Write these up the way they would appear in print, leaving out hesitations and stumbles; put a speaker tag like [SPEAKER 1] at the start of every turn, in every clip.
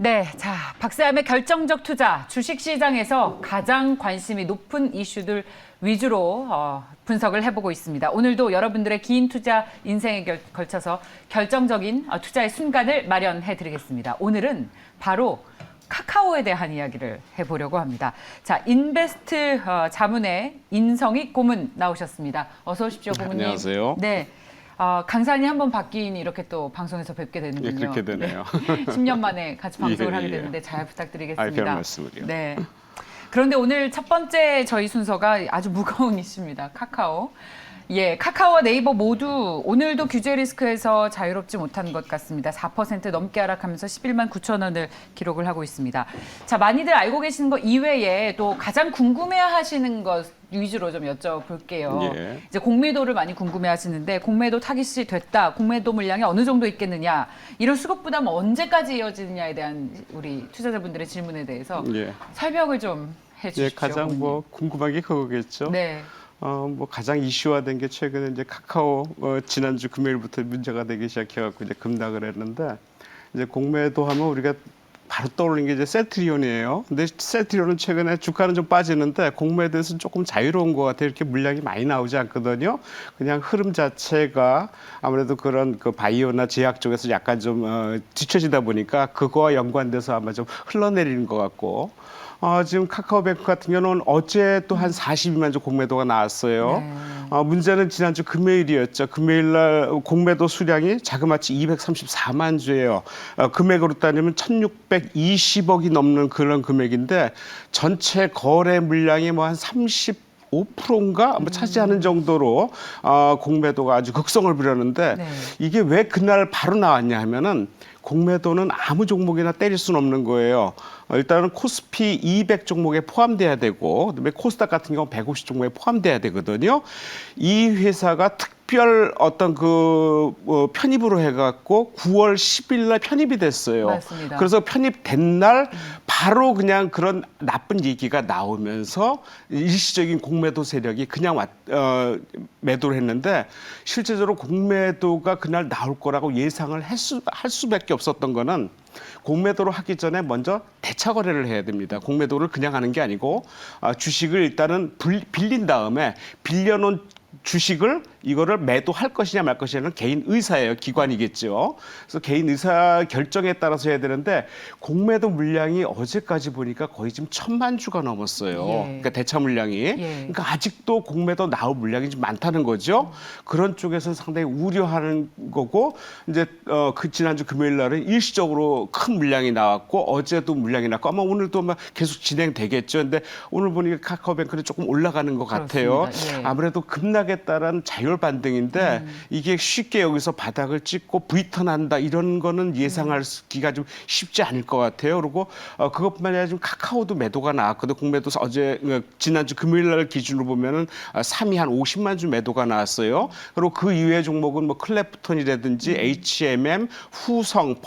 [SPEAKER 1] 네, 자, 박세암의 결정적 투자, 주식시장에서 가장 관심이 높은 이슈들 위주로 분석을 해보고 있습니다. 오늘도 여러분들의 긴 투자 인생에 걸쳐서 결정적인 투자의 순간을 마련해드리겠습니다. 오늘은 바로 카카오에 대한 이야기를 해보려고 합니다. 자, 인베스트 자문의 인성익 고문 나오셨습니다. 어서 오십시오, 고문님.
[SPEAKER 2] 안녕하세요.
[SPEAKER 1] 네. 강산이 한번 바뀐 이렇게 또 방송에서 뵙게 되는군요.
[SPEAKER 2] 예, 그렇게 되네요.
[SPEAKER 1] 네. 10년 만에 같이 방송을
[SPEAKER 2] 예,
[SPEAKER 1] 하게
[SPEAKER 2] 예.
[SPEAKER 1] 되는데 잘 부탁드리겠습니다.
[SPEAKER 2] 별 말씀을요.
[SPEAKER 1] 네. 그런데 오늘 첫 번째 저희 순서가 아주 무거운 이슈입니다. 카카오. 예, 카카오와 네이버 모두 오늘도 규제 리스크에서 자유롭지 못한 것 같습니다. 4% 넘게 하락하면서 11만 9천 원을 기록을 하고 있습니다. 자, 많이들 알고 계시는 거 이외에 또 가장 궁금해하시는 것 위주로 좀 여쭤볼게요.
[SPEAKER 2] 예.
[SPEAKER 1] 이제 공매도를 많이 궁금해하시는데 공매도 타깃이 됐다, 공매도 물량이 어느 정도 있겠느냐, 이런 수급 부담 언제까지 이어지느냐에 대한 우리 투자자분들의 질문에 대해서
[SPEAKER 2] 예.
[SPEAKER 1] 설명을 좀 해주십시오.
[SPEAKER 2] 예, 가장
[SPEAKER 1] 고객님.
[SPEAKER 2] 궁금한 게 그거겠죠.
[SPEAKER 1] 네.
[SPEAKER 2] 가장 이슈화된 게 최근에 이제 카카오 지난주 금요일부터 문제가 되기 시작해갖고 이제 급락을 했는데, 이제 공매도 하면 우리가 바로 떠오르는 게 이제 셀트리온이에요. 근데 셀트리온은 최근에 주가는 좀 빠지는데 공매도에서는 조금 자유로운 것 같아요. 이렇게 물량이 많이 나오지 않거든요. 그냥 흐름 자체가 아무래도 그런 그 바이오나 제약 쪽에서 약간 좀 뒤처지다 보니까 그거와 연관돼서 아마 좀 흘러내리는 것 같고. 지금 카카오뱅크 같은 경우는 어제 또 한 42만 주 공매도가 나왔어요.
[SPEAKER 1] 네.
[SPEAKER 2] 문제는 지난주 금요일이었죠. 금요일 날 공매도 수량이 자그마치 234만 주예요. 금액으로 따지면 1,620억이 넘는 그런 금액인데 전체 거래 물량이 뭐 한 5%인가 차지하는 정도로 공매도가 아주 극성을 부렸는데,
[SPEAKER 1] 네.
[SPEAKER 2] 이게 왜 그날 바로 나왔냐 하면은 공매도는 아무 종목이나 때릴 수는 없는 거예요. 일단은 코스피 200 종목에 포함돼야 되고, 그다음에 코스닥 같은 경우 150 종목에 포함돼야 되거든요. 이 회사가 특별 어떤 편입으로 해갖고 9월 10일 날 편입이 됐어요.
[SPEAKER 1] 맞습니다.
[SPEAKER 2] 그래서 편입된 날 바로 그냥 그런 나쁜 얘기가 나오면서 일시적인 공매도 세력이 그냥 매도를 했는데, 실제적으로 공매도가 그날 나올 거라고 예상을 할 수밖에 없었던 거는, 공매도를 하기 전에 먼저 대차 거래를 해야 됩니다. 공매도를 그냥 하는 게 아니고 주식을 일단은 빌린 다음에 빌려놓은 주식을 이거를 매도할 것이냐 말 것이냐는 개인 의사예요. 기관이겠죠. 그래서 개인 의사 결정에 따라서 해야 되는데, 공매도 물량이 어제까지 보니까 거의 지금 1,000만 주가 넘었어요.
[SPEAKER 1] 예.
[SPEAKER 2] 그러니까 대차 물량이.
[SPEAKER 1] 예.
[SPEAKER 2] 그러니까 아직도 공매도 나올 물량이 좀 많다는 거죠. 그런 쪽에서 상당히 우려하는 거고, 이제 그 지난주 금요일 날은 일시적으로 큰 물량이 나왔고 어제도 물량이 나왔고 아마 오늘도 아마 계속 진행되겠죠. 근데 오늘 보니까 카카오뱅크는 조금 올라가는 것 같아요.
[SPEAKER 1] 그렇습니다. 예.
[SPEAKER 2] 아무래도 급락에 따른 자율 반등인데 이게 쉽게 여기서 바닥을 찍고 V턴 한다 이런 거는 예상하기가 좀 쉽지 않을 것 같아요. 그리고 그것뿐만 아니라 지금 카카오도 매도가 나왔거든요. 공매도 어제 지난주 금요일 날 기준으로 보면은 3위 한 50만 주 매도가 나왔어요. 그리고 그 이외의 종목은 뭐 클래프톤이라든지 H&M, 후성,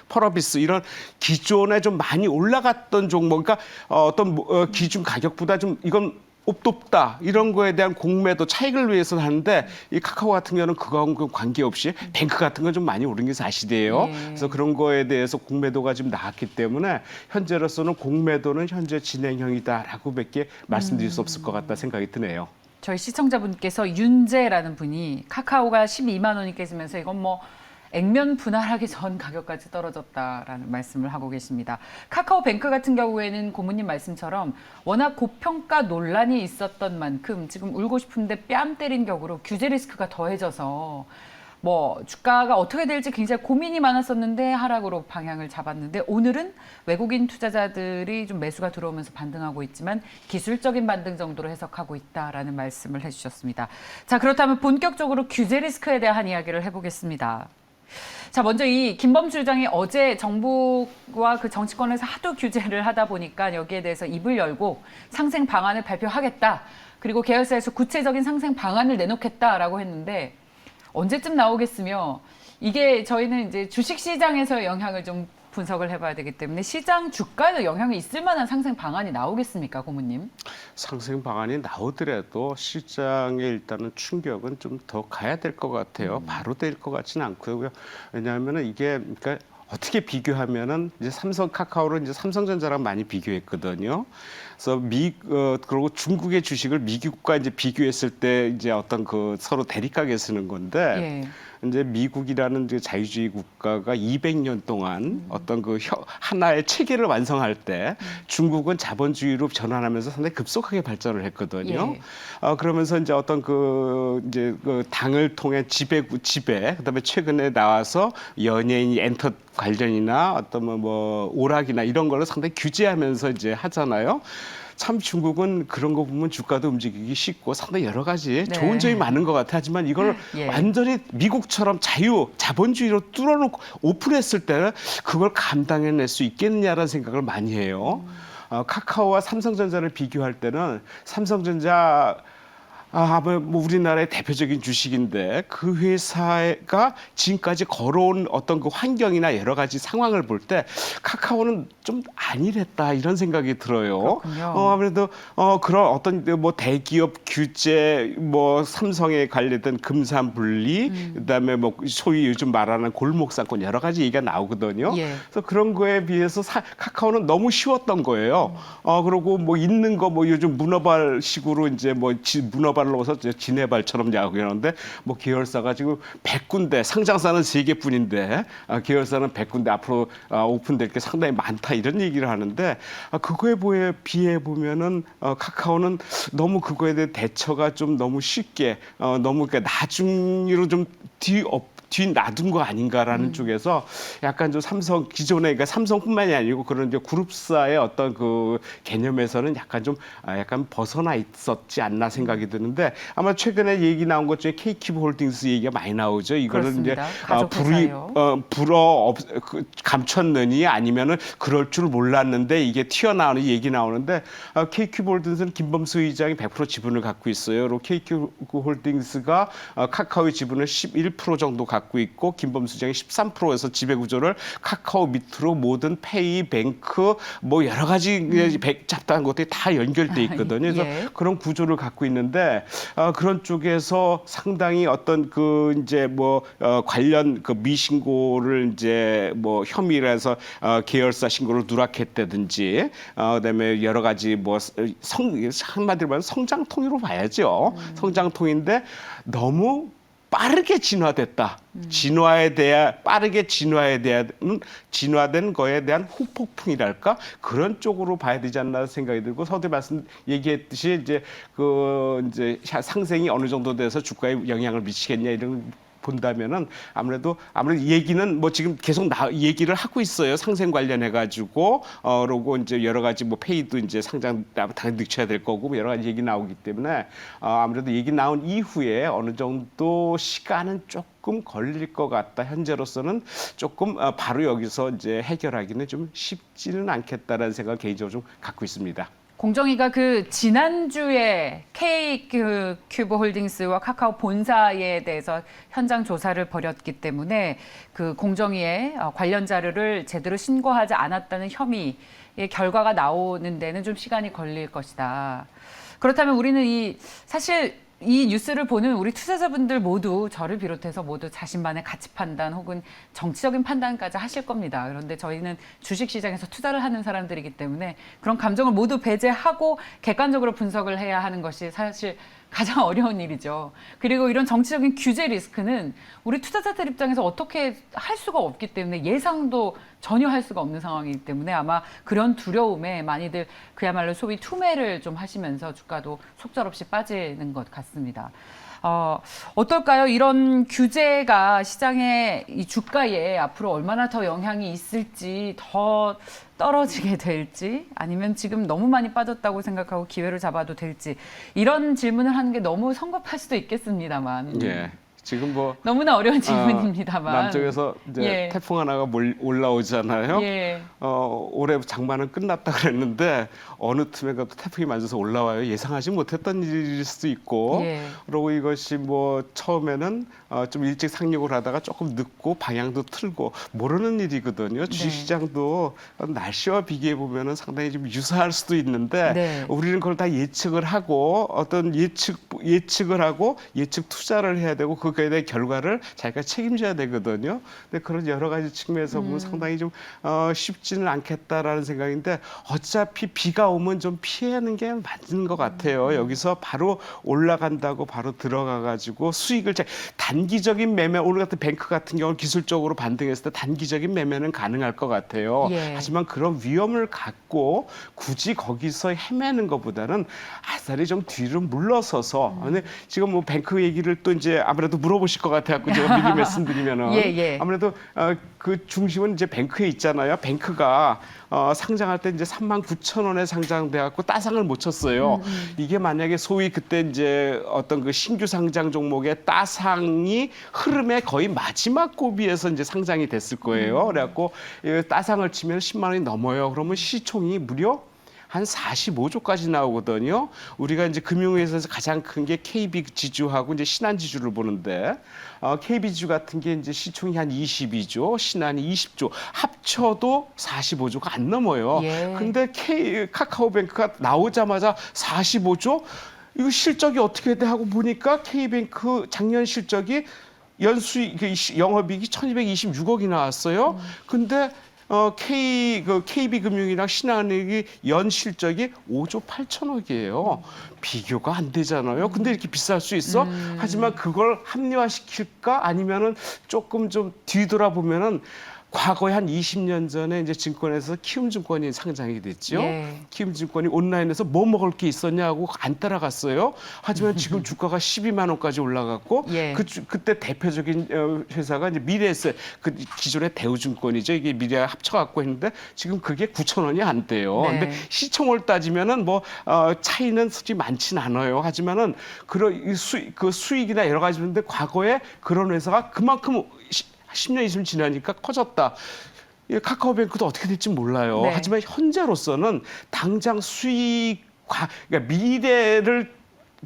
[SPEAKER 2] 펄어비스 이런 기존에 좀 많이 올라갔던 종목, 그러니까 어떤 기준 가격보다 좀 이건 높다 이런 거에 대한 공매도 차익을 위해서 하는데, 이 카카오 같은 경우는 그거하고는 관계없이 뱅크 같은 건 좀 많이 오른 게 사실이에요.
[SPEAKER 1] 예.
[SPEAKER 2] 그래서 그런 거에 대해서 공매도가 지금 나왔기 때문에 현재로서는 공매도는 현재 진행형이다라고밖에 말씀드릴 수 없을 것 같다 생각이 드네요.
[SPEAKER 1] 저희 시청자분께서 윤재라는 분이 카카오가 12만 원이 깨지면서 이건 뭐 액면 분할하기 전 가격까지 떨어졌다라는 말씀을 하고 계십니다. 카카오뱅크 같은 경우에는 고모님 말씀처럼 워낙 고평가 논란이 있었던 만큼 지금 울고 싶은데 뺨 때린 격으로 규제 리스크가 더해져서 뭐 주가가 어떻게 될지 굉장히 고민이 많았었는데 하락으로 방향을 잡았는데, 오늘은 외국인 투자자들이 좀 매수가 들어오면서 반등하고 있지만 기술적인 반등 정도로 해석하고 있다라는 말씀을 해주셨습니다. 자, 그렇다면 본격적으로 규제 리스크에 대한 이야기를 해보겠습니다. 자, 먼저 이 김범수 주장이 어제 정부와 그 정치권에서 하도 규제를 하다 보니까 여기에 대해서 입을 열고 상생 방안을 발표하겠다, 그리고 계열사에서 구체적인 상생 방안을 내놓겠다라고 했는데 언제쯤 나오겠으며, 이게 저희는 이제 주식시장에서의 영향을 좀 분석을 해봐야 되기 때문에 시장 주가에도 영향이 있을 만한 상생 방안이 나오겠습니까, 고모님?
[SPEAKER 2] 상생 방안이 나오더라도 시장에 일단은 충격은 좀 더 가야 될 것 같아요. 바로 될 것 같지는 않고요. 왜냐하면 이게 그러니까 어떻게 비교하면은 이제 삼성 카카오를 이제 삼성전자랑 많이 비교했거든요. 그래서 그리고 중국의 주식을 미국과 이제 비교했을 때 이제 어떤 그 서로 대립각에 쓰는 건데
[SPEAKER 1] 예.
[SPEAKER 2] 이제 미국이라는 이제 자유주의 국가가 200년 동안 어떤 그 하나의 체계를 완성할 때 중국은 자본주의로 전환하면서 상당히 급속하게 발전을 했거든요.
[SPEAKER 1] 예.
[SPEAKER 2] 그러면서 이제 어떤 이제 그 당을 통해 지배, 그다음에 최근에 나와서 연예인 엔터 관련이나 어떤 뭐 오락이나 이런 걸로 상당히 규제하면서 이제 하잖아요. 참 중국은 그런 거 보면 주가도 움직이기 쉽고 상당히 여러 가지
[SPEAKER 1] 네.
[SPEAKER 2] 좋은 점이 많은 것 같아. 하지만 이걸
[SPEAKER 1] 예.
[SPEAKER 2] 완전히 미국처럼 자본주의로 뚫어놓고 오픈했을 때는 그걸 감당해낼 수 있겠느냐라는 생각을 많이 해요. 카카오와 삼성전자를 비교할 때는 삼성전자 뭐 우리나라의 대표적인 주식인데 그 회사가 지금까지 걸어온 어떤 그 환경이나 여러 가지 상황을 볼 때 카카오는 좀 아니랬다 이런 생각이 들어요.
[SPEAKER 1] 그렇군요.
[SPEAKER 2] 아무래도 그런 어떤 뭐 대기업 규제, 뭐 삼성에 관련된 금산 분리, 그다음에 뭐 소위 요즘 말하는 골목상권 여러 가지 얘기가 나오거든요.
[SPEAKER 1] 예.
[SPEAKER 2] 그래서 그런 거에 비해서 카카오는 너무 쉬웠던 거예요. 그리고 뭐 있는 거 뭐 요즘 문어발식으로 이제 뭐 문어발로 해서 진해발처럼 야구하는데 뭐 계열사가 지금 100군데 상장사는 3개뿐인데 계열사는 100군데 앞으로 오픈될 게 상당히 많다 이런 얘기를 하는데 그거에 비해 보면은 카카오는 너무 그거에 대해 대처가 좀 너무 쉽게 너무 나중으로 좀 뒤 놔둔 거 아닌가라는 쪽에서 약간 좀 그러니까 삼성뿐만이 아니고 그런 이제 그룹사의 어떤 그 개념에서는 약간 벗어나 있었지 않나 생각이 드는데 아마 최근에 얘기 나온 것 중에 KQ홀딩스 얘기가 많이 나오죠. 이거는
[SPEAKER 1] 그렇습니다.
[SPEAKER 2] 이제
[SPEAKER 1] 가족 회사예요.
[SPEAKER 2] 감췄느니 아니면은 그럴 줄 몰랐는데 이게 튀어나오는 얘기 나오는데 KQ홀딩스는 김범수 의장이 100% 지분을 갖고 있어요. 그리고 KQ홀딩스가 카카오의 지분을 11% 정도 갖고 있고 김범수 의장이 13%에서 지배 구조를 카카오 밑으로 모든 페이, 뱅크 뭐 여러 가지 잡다한 것들이 다 연결돼 있거든요. 그래서
[SPEAKER 1] 예.
[SPEAKER 2] 그런 구조를 갖고 있는데 그런 쪽에서 상당히 어떤 그 이제 뭐 관련 그 미신고를 이제 뭐 혐의라서 계열사 신고를 누락했다든지 그다음에 여러 가지 뭐 한마디로 말하면 성장통으로 봐야죠. 성장통인데 너무 빠르게 진화됐다. 빠르게 진화된 거에 대한 후폭풍이랄까 그런 쪽으로 봐야 되지 않나 생각이 들고 서두에 얘기했듯이 이제 상생이 어느 정도 돼서 주가에 영향을 미치겠냐 이런 본다면은 아무래도 얘기는 뭐 지금 계속 얘기를 하고 있어요. 상생 관련해 가지고 그러고 이제 여러 가지 뭐 페이도 이제 상장 당연히 늦춰야 될 거고 뭐 여러 가지 얘기 나오기 때문에 아무래도 얘기 나온 이후에 어느 정도 시간은 조금 걸릴 것 같다. 현재로서는 조금 바로 여기서 이제 해결하기는 좀 쉽지는 않겠다라는 생각을 개인적으로 좀 갖고 있습니다.
[SPEAKER 1] 공정위가 그 지난주에 K큐브 홀딩스와 카카오 본사에 대해서 현장 조사를 벌였기 때문에 그 공정위에 관련 자료를 제대로 신고하지 않았다는 혐의의 결과가 나오는 데는 좀 시간이 걸릴 것이다. 그렇다면 우리는 사실 이 뉴스를 보는 우리 투자자분들 모두 저를 비롯해서 모두 자신만의 가치 판단 혹은 정치적인 판단까지 하실 겁니다. 그런데 저희는 주식시장에서 투자를 하는 사람들이기 때문에 그런 감정을 모두 배제하고 객관적으로 분석을 해야 하는 것이 사실 가장 어려운 일이죠. 그리고 이런 정치적인 규제 리스크는 우리 투자자들 입장에서 어떻게 할 수가 없기 때문에 예상도 전혀 할 수가 없는 상황이기 때문에 아마 그런 두려움에 많이들 그야말로 소위 투매를 좀 하시면서 주가도 속절없이 빠지는 것 같습니다. 어떨까요? 이런 규제가 시장의 이 주가에 앞으로 얼마나 더 영향이 있을지, 더 떨어지게 될지, 아니면 지금 너무 많이 빠졌다고 생각하고 기회를 잡아도 될지, 이런 질문을 하는 게 너무 성급할 수도 있겠습니다만.
[SPEAKER 2] 예. 지금 뭐
[SPEAKER 1] 너무나 어려운 질문입니다만.
[SPEAKER 2] 남쪽에서 이제
[SPEAKER 1] 예.
[SPEAKER 2] 태풍 하나가 올라오잖아요.
[SPEAKER 1] 예.
[SPEAKER 2] 올해 장마는 끝났다 그랬는데 어느 틈에 가도 태풍이 맞아서 올라와요. 예상하지 못했던 일일 수도 있고.
[SPEAKER 1] 예.
[SPEAKER 2] 그리고 이것이 뭐 처음에는 좀 일찍 상륙을 하다가 조금 늦고 방향도 틀고 모르는 일이거든요. 주식시장도 날씨와 비교해 보면은 상당히 좀 유사할 수도 있는데
[SPEAKER 1] 네.
[SPEAKER 2] 우리는 그걸 다 예측을 하고 어떤 예측을 하고 예측 투자를 해야 되고 그 그에 대한 결과를 자기가 책임져야 되거든요. 근데 그런 여러 가지 측면에서 보면 상당히 좀 쉽지는 않겠다라는 생각인데 어차피 비가 오면 좀 피하는 게 맞는 것 같아요. 여기서 바로 올라간다고 바로 들어가가지고 수익을 단기적인 매매, 오늘 같은 뱅크 같은 경우는 기술적으로 반등했을 때 단기적인 매매는 가능할 것 같아요.
[SPEAKER 1] 예.
[SPEAKER 2] 하지만 그런 위험을 갖고 굳이 거기서 헤매는 것보다는 아싸리 좀 뒤로 물러서서 근데 지금 뭐 뱅크 얘기를 또 이제 아무래도 물어보실 것 같아갖고 제가 미리 말씀드리면은
[SPEAKER 1] 예, 예.
[SPEAKER 2] 아무래도 그 중심은 이제 뱅크에 있잖아요. 뱅크가 상장할 때 이제 39,000원에 상장돼갖고 따상을 못 쳤어요. 이게 만약에 소위 그때 이제 어떤 그 신규 상장 종목의 따상이 흐름의 거의 마지막 고비에서 이제 상장이 됐을 거예요. 그래갖고 이 따상을 치면 10만 원이 넘어요. 그러면 시총이 무려 한 45조까지 나오거든요. 우리가 이제 금융회사에서 가장 큰 게 KB 지주하고 이제 신한 지주를 보는데 KB 지주 같은 게 이제 시총이 한 22조, 신한이 20조, 합쳐도 45조가 안 넘어요.
[SPEAKER 1] 예.
[SPEAKER 2] 근데 카카오뱅크가 나오자마자 45조? 이거 실적이 어떻게 돼 하고 보니까 K뱅크 작년 실적이 연수익 영업이익이 1,226억이 나왔어요. 근데 KB금융이랑 신한은행이 연 실적이 5조 8천억이에요. 비교가 안 되잖아요. 근데 이렇게 비쌀 수 있어? 하지만 그걸 합리화시킬까? 아니면은 조금 좀 뒤돌아보면은 과거에 한 20년 전에 이제 증권에서 키움증권이 상장이 됐죠.
[SPEAKER 1] 예.
[SPEAKER 2] 키움증권이 온라인에서 뭐 먹을 게 있었냐고 안 따라갔어요. 하지만 지금 주가가 12만 원까지 올라갔고
[SPEAKER 1] 예.
[SPEAKER 2] 그때 대표적인 회사가 이제 미래에셋 그 기존의 대우증권이죠. 이게 미래와 합쳐갖고 했는데 지금 그게 9천 원이 안 돼요.
[SPEAKER 1] 네.
[SPEAKER 2] 근데 시총을 따지면은 뭐 차이는 솔직히 많진 않아요. 하지만은 그런 그 수익이나 여러 가지 있는데 과거에 그런 회사가 그만큼 10년, 20년 지나니까 커졌다. 카카오뱅크도 어떻게 될지 몰라요.
[SPEAKER 1] 네.
[SPEAKER 2] 하지만 현재로서는 당장 그러니까 미래를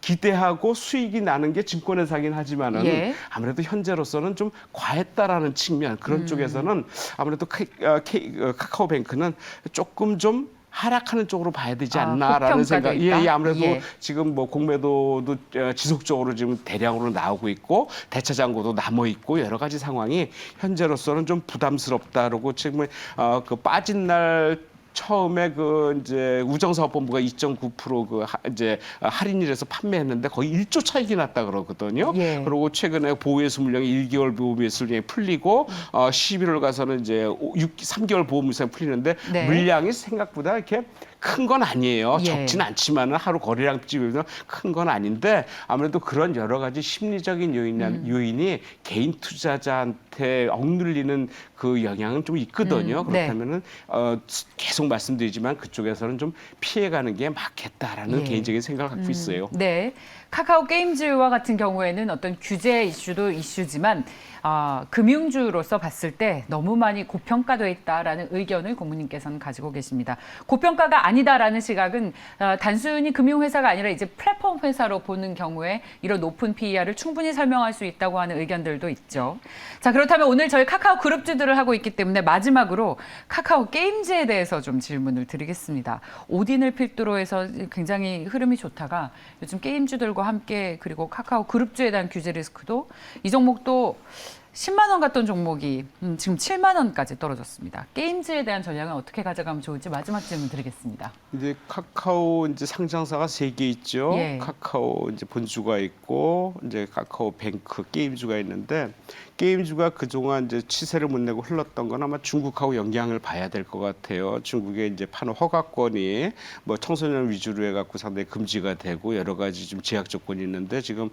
[SPEAKER 2] 기대하고 수익이 나는 게 증권회사긴 하지만은
[SPEAKER 1] 예.
[SPEAKER 2] 아무래도 현재로서는 좀 과했다라는 측면 그런 쪽에서는 아무래도 카카오뱅크는 조금 좀 하락하는 쪽으로 봐야 되지 않나라는 생각.
[SPEAKER 1] 있다?
[SPEAKER 2] 예, 아무래도
[SPEAKER 1] 예.
[SPEAKER 2] 지금 뭐 공매도도 지속적으로 지금 대량으로 나오고 있고 대차 잔고도 남아 있고 여러 가지 상황이 현재로서는 좀 부담스럽다라고 지금 그 빠진 날 처음에 그 이제 우정사업본부가 2.9% 이제 할인율에서 판매했는데 거의 1조 차익이 났다 그러거든요.
[SPEAKER 1] 예.
[SPEAKER 2] 그리고 최근에 보호예수 물량이 1개월 보호예수 물량이 풀리고 11월 가서는 이제 3개월 보호물량이 풀리는데
[SPEAKER 1] 네.
[SPEAKER 2] 물량이 생각보다 이렇게 큰 건 아니에요.
[SPEAKER 1] 예.
[SPEAKER 2] 적진 않지만은 하루 거래량 찍으면 큰 건 아닌데 아무래도 그런 여러 가지 심리적인 요인이 개인 투자자한테 억눌리는 그 영향은 좀 있거든요.
[SPEAKER 1] 네.
[SPEAKER 2] 그렇다면은 계속 말씀드리지만 그쪽에서는 좀 피해가는 게 맞겠다라는
[SPEAKER 1] 예.
[SPEAKER 2] 개인적인 생각을 갖고 있어요.
[SPEAKER 1] 네. 카카오 게임즈와 같은 경우에는 어떤 규제 이슈도 이슈지만 금융주로서 봤을 때 너무 많이 고평가돼 있다라는 의견을 고모님께서는 가지고 계십니다. 고평가가 아니다라는 시각은 단순히 금융회사가 아니라 이제 플랫폼 회사로 보는 경우에 이런 높은 PER을 충분히 설명할 수 있다고 하는 의견들도 있죠. 자, 그렇다면 오늘 저희 카카오 그룹주들을 하고 있기 때문에 마지막으로 카카오 게임즈에 대해서 좀 질문을 드리겠습니다. 오딘을 필두로 해서 굉장히 흐름이 좋다가 요즘 게임주들과 함께 그리고 카카오 그룹주에 대한 규제 리스크도 이 종목도 10만 원 갔던 종목이 지금 7만 원까지 떨어졌습니다. 게임즈에 대한 전략은 어떻게 가져가면 좋을지 마지막 질문 드리겠습니다.
[SPEAKER 2] 이제 카카오 이제 상장사가 3개 있죠.
[SPEAKER 1] 예.
[SPEAKER 2] 카카오 이제 본주가 있고 이제 카카오뱅크 게임주가 있는데 게임주가 그동안 이제 치세를 못 내고 흘렀던 건 아마 중국하고 영향을 봐야 될 것 같아요. 중국의 이제 판호 허가권이 뭐 청소년 위주로 해갖고 상당히 금지가 되고 여러 가지 좀 제약 조건이 있는데 지금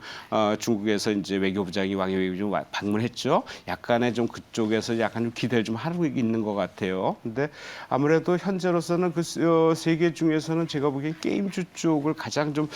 [SPEAKER 2] 중국에서 이제 외교부장이 왕이 외교부 방문했죠. 약간의 좀 그쪽에서 약간 좀 기대를 좀 하고 있는 것 같아요. 근데 아무래도 현재로서는 그 세 개 중에서는 제가 보기엔 게임주 쪽을 가장 좀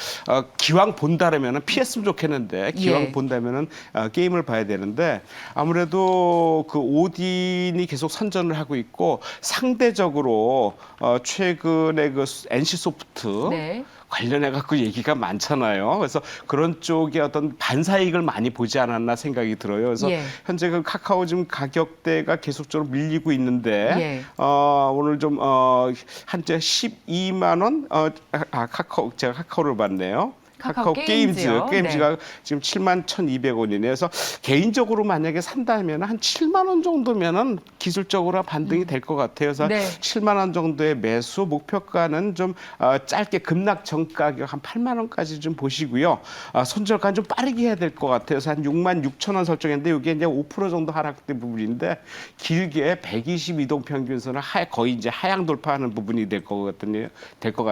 [SPEAKER 2] 기왕 본다라면은 피했으면 좋겠는데 기왕
[SPEAKER 1] 예.
[SPEAKER 2] 본다면은 게임을 봐야 되는데 아무래도 그 오딘이 계속 선전을 하고 있고 상대적으로 최근에 그 NC 소프트
[SPEAKER 1] 네.
[SPEAKER 2] 관련해 갖고 얘기가 많잖아요. 그래서 그런 쪽에 어떤 반사이익을 많이 보지 않았나 생각이 들어요. 그래서
[SPEAKER 1] 예.
[SPEAKER 2] 현재 그 카카오 지금 가격대가 계속적으로 밀리고 있는데
[SPEAKER 1] 예.
[SPEAKER 2] 오늘 좀 한때 12만 원 제가 카카오를 봤네요.
[SPEAKER 1] 카카오 게임즈요?
[SPEAKER 2] 게임즈가 지금 71,200원이네요. 그래서 개인적으로 만약에 산다면 한 7만 원 정도면은 기술적으로 반등이 될 것 같아요. 그래서
[SPEAKER 1] 네.
[SPEAKER 2] 7만 원 정도의 매수 목표가는 좀 짧게 급락 전 가격 한 8만 원까지 좀 보시고요. 손절가는 좀 빠르게 해야 될 것 같아요. 그래서 한 6만 6천 원 설정했는데 이게 이제 5% 정도 하락된 부분인데 길게 122동 평균선을 거의 이제 하향 돌파하는 부분이 될 것 같아요.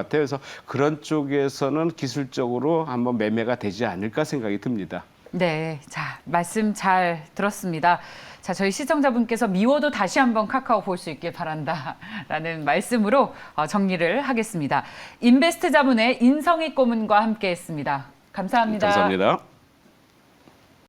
[SPEAKER 2] 그래서 그런 쪽에서는 기술적으로 한번 매매가 되지 않을까 생각이 듭니다.
[SPEAKER 1] 네, 자, 말씀 잘 들었습니다. 자, 저희 시청자분께서 미워도 다시 한번 카카오 볼 수 있길 바란다라는 말씀으로 정리를 하겠습니다. 인베스트 자문의 인성희 고문과 함께했습니다. 감사합니다.
[SPEAKER 2] 감사합니다.